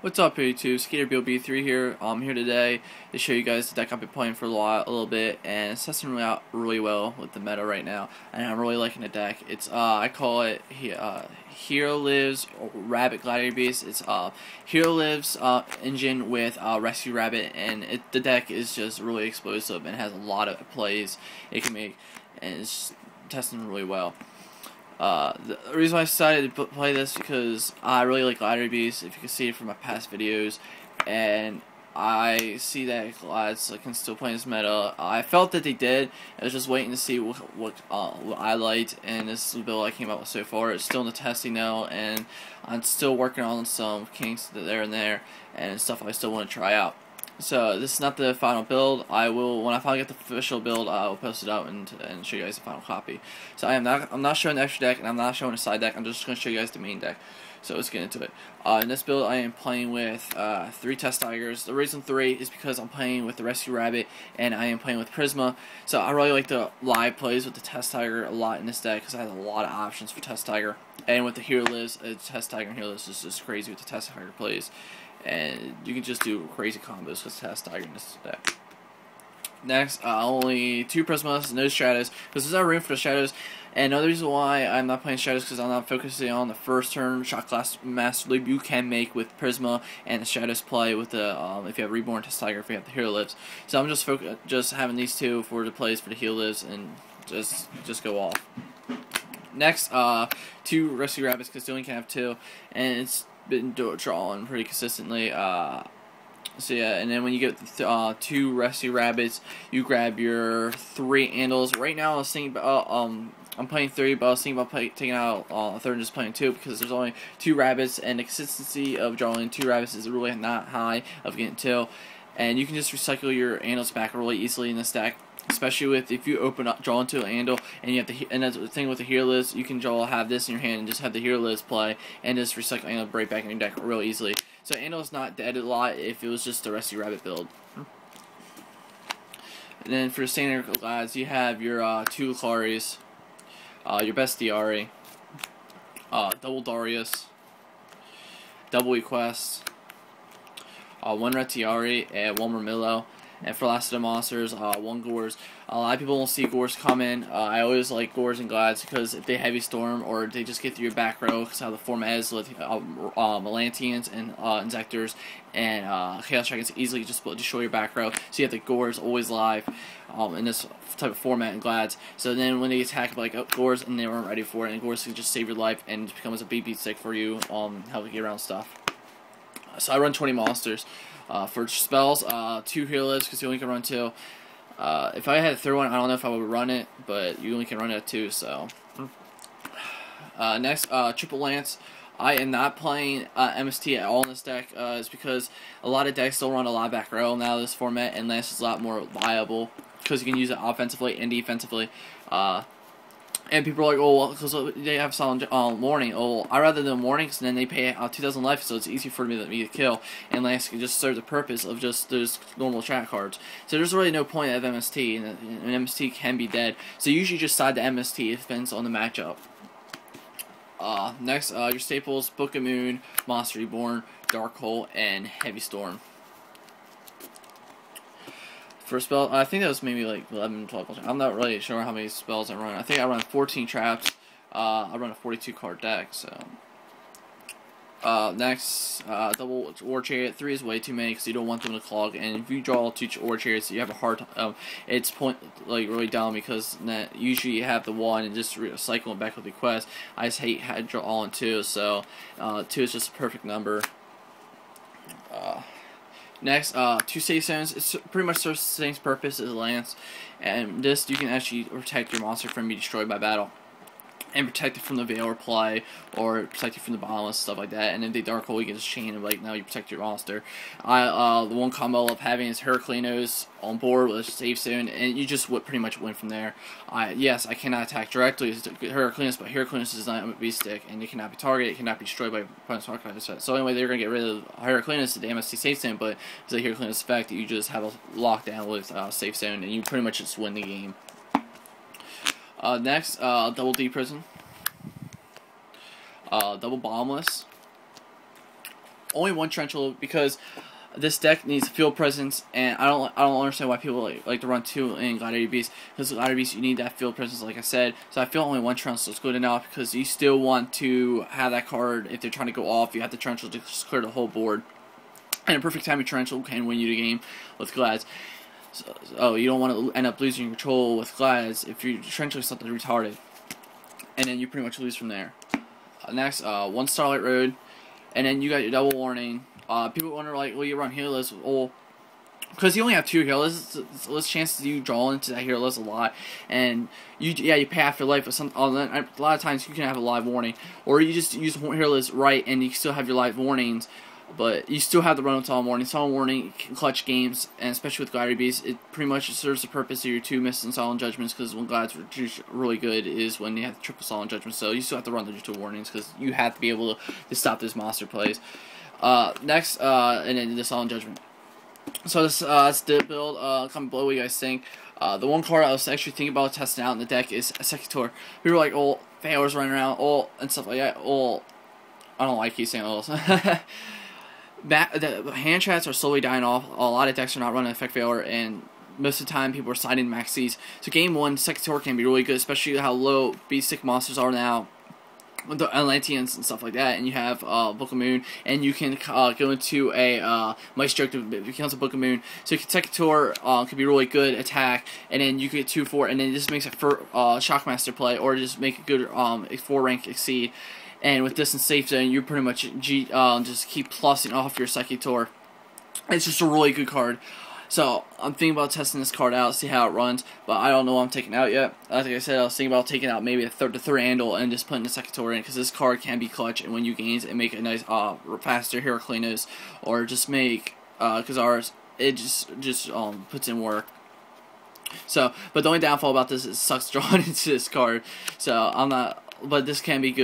What's up, YouTube? Skater BLB3 here. I'm here today to show you guys the deck I've been playing for a little bit, and it's testing out really well with the meta right now, and I'm really liking the deck. It's I call it Hero Lives Rabbit Gladiator Beast. It's Hero Lives engine with Rescue Rabbit, and the deck is just really explosive and has a lot of plays it can make, and it's testing really well. The reason why I decided to play this because I really like Gladiator Beast, if you can see it from my past videos, and I see that Glads can still play this meta. I felt that they did. I was just waiting to see what I liked, and this is the build I came up with so far. It's still in the testing now, and I'm still working on some kinks there and there, and stuff I still want to try out. So this is not the final build. I will, when I finally get the official build, I will post it out and show you guys the final copy. So I'm not showing the extra deck, and I'm not showing the side deck. I'm just going to show you guys the main deck. So let's get into it. In this build, I am playing with 3 Test Tigers. The reason 3 is because I'm playing with the Rescue Rabbit, and I am playing with Prisma. So I really like the live plays with the Test Tiger a lot in this deck because I have a lot of options for Test Tiger. And with the Hero Lives, Test Tiger and Hero Lives is just crazy with the Test Tiger plays. And you can just do crazy combos with Test Tiger in this deck. Next, only 2 Prismas, no Shadows, because there's no room for the Shadows. And another reason why I'm not playing Shadows because I'm not focusing on the first turn shot class master leap you can make with Prisma and the Shadows play with the if you have Reborn Test Tiger, if you have the Hero Lives. So I'm just having these 2 for the plays for the Hero Lives and just go off. Next, 2 Rescue Rabbits because you only can have 2, and it's been drawing pretty consistently. So yeah, and then when you get 2 Rescue Rabbits, you grab your 3 Andals. Right now, I was thinking about I'm playing 3, but I was thinking about taking out a third and just playing 2 because there's only 2 rabbits, and the consistency of drawing 2 rabbits is really not high of getting 2, and you can just recycle your Andals back really easily in this deck. Especially with if you draw into an Andal, and you have that's the thing with the Hero Lives, you can have this in your hand and just have the Hero Lives play and just recycle Andal right back in your deck real easily. So Andal's not dead a lot if it was just the Rescue Rabbit build. And then for the standard Glads, you have your 2 Lucaris, your Bestiari, double Darius, double Equest, 1 Retiari, and 1 Murmillo. And for last of the monsters, 1 Gores. A lot of people don't see Gores coming. I always like Gores and Glads because if they heavy storm or they just get through your back row, because how the format is with Melantians and Inzectors and Chaos Dragons easily just destroy your back row. So you have the Gores always live in this type of format in Glads. So then when they attack like Gores and they weren't ready for it, and Gores can just save your life and it becomes a BB stick for you, help you get around stuff. So I run 20 monsters. For spells, 2 Hero Lives because you only can run 2. If I had a third one, I don't know if I would run it, but you only can run it at 2. So next, Triple Lance. I am not playing MST at all in this deck. It's because a lot of decks still run a lot of back row now in this format, and Lance is a lot more viable because you can use it offensively and defensively. And people are like, oh, well, because they have Silent Warning. Oh, I'd rather than Warning, because then they pay 2,000 life, so it's easy for me to kill. And Lance can just serve the purpose of just those normal trap cards. So there's really no point of MST, and MST can be dead. So you usually just side the MST, it depends on the matchup. Next, your staples, Book of Moon, Monster Reborn, Dark Hole, and Heavy Storm. For spell, I think that was maybe like 11, 12. I'm not really sure how many spells I run. I think I run 14 traps. I run a 42 card deck. So next, double War Chariot. 3 is way too many because you don't want them to clog. And if you draw 2 War Chariots, you have a hard time. It's really dumb because usually you have the 1 and just cycle it back with the quest. I just hate having to draw all in 2. So 2 is just a perfect number. Next, 2 safe zones. It's pretty much serves the same purpose as Lance, and this you can actually protect your monster from being destroyed by battle, and protect it from the Veil or play, or protect it from the bottomless, stuff like that. And then the Dark Hole, you can just chain, and like now you protect your monster. The one combo of having is Heraclinos on board with a safe zone, and you just pretty much win from there. Yes, I cannot attack directly with Heraclinos, but Heraclinos is not a beast stick, and it cannot be targeted, it cannot be destroyed by opponent's archives. So anyway, they're going to get rid of Heraclinos to the MST safe zone, but it's a Heraclinos effect that you just have a lockdown with safe zone, and you pretty much just win the game. Next, double D Prison, double Bombless, only one Trenchel because this deck needs field presence, and I don't understand why people like to run 2 in Gladiator Beast, because Gladiator Beast you need that field presence, like I said. So I feel only one Trenchel is good enough, because you still want to have that card if they're trying to go off. You have the Trenchel to clear the whole board, and a perfect timing Trenchel can win you the game with Glads. So you don't want to end up losing control with Glads if you Trenchel something retarded, and then you pretty much lose from there. Next, 1 Starlight Road, and then you got your double warning. People wonder, like, well, you run hero lists, well, because you only have 2 hero lists, less chances you draw into that hero list a lot, and you pay half your life, but a lot of times you can have a live warning, or you just use hero list right, and you still have your live warnings, but you still have the run of Solemn Warning. Solemn Warning can clutch games, and especially with Gladiator Beast, it pretty much serves the purpose of your 2 missing Solemn Judgments, because when Glad's really good is when you have the triple Solemn Judgments, so you still have to run the 2 warnings, because you have to be able to stop those monster plays. Next, and then the Solemn Judgment. So this, that's the build, comment below what you guys think. The one card I was actually thinking about testing out in the deck is Executor. We were like, oh, Failers running around, oh, and stuff like that, oh, I don't like keep saying oh. The hand chats are slowly dying off. A lot of decks are not running Effect Failure, and most of the time people are signing maxis. So game 1, Executor can be really good, especially how low Beast Stick monsters are now with the Atlanteans and stuff like that, and you have Book of Moon, and you can go into a Maestro to become a Book of Moon. So Executor could be really good attack, and then you get 2/4, and then it just makes a Shockmaster play, or just make a good 4 rank exceed. And with this and safe zone, you pretty much just keep plussing off your Executor. It's just a really good card. So I'm thinking about testing this card out, see how it runs, but I don't know what I'm taking out yet. Like I said, I was thinking about taking out maybe the third handle and just putting the Executor in, because this card can be clutch, and when you gains and make a nice faster Heraclinos, or just make because ours it just puts in work. So, but the only downfall about this is it sucks drawing into this card. So I'm not, but this can be good.